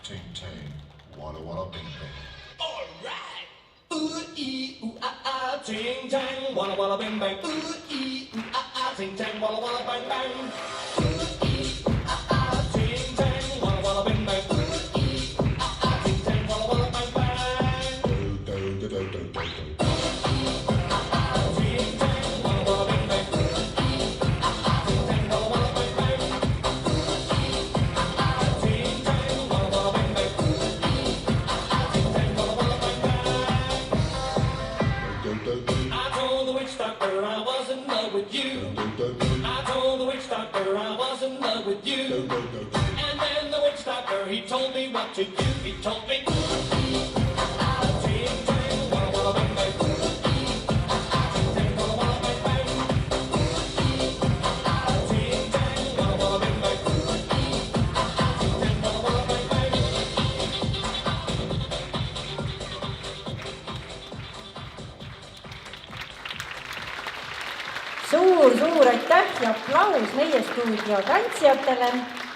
Ting tang, walla walla bang bang. Ooh ee ooh ah ah. Ting tang, walla walla bang bang. Ooh ee ooh ah ah. Ting tang, walla walla bang bang. Ooh ee ooh ah ah. Ting tang, walla walla bang bang. Ting tang, walla walla bang bang. Ooh ee ooh ah ah. Ting tang, walla walla bang bang. Ooh ee ooh ah ah. Ting tang, walla walla bang bang. Ooh ee ooh ah ah. Ting tang, walla walla bang bang. I told the witch doctor I was in love with you. I told the witch doctor I was in love with you. And then the witch doctor, he told me what to do. He told me, ting tang, walla walla bang bang. Ting tang, walla walla bang bang. Ting tang, walla walla bang bang. Ting tang, walla walla bang bang. Suur aitäh ja aplaus meie stuudio tantsijatele.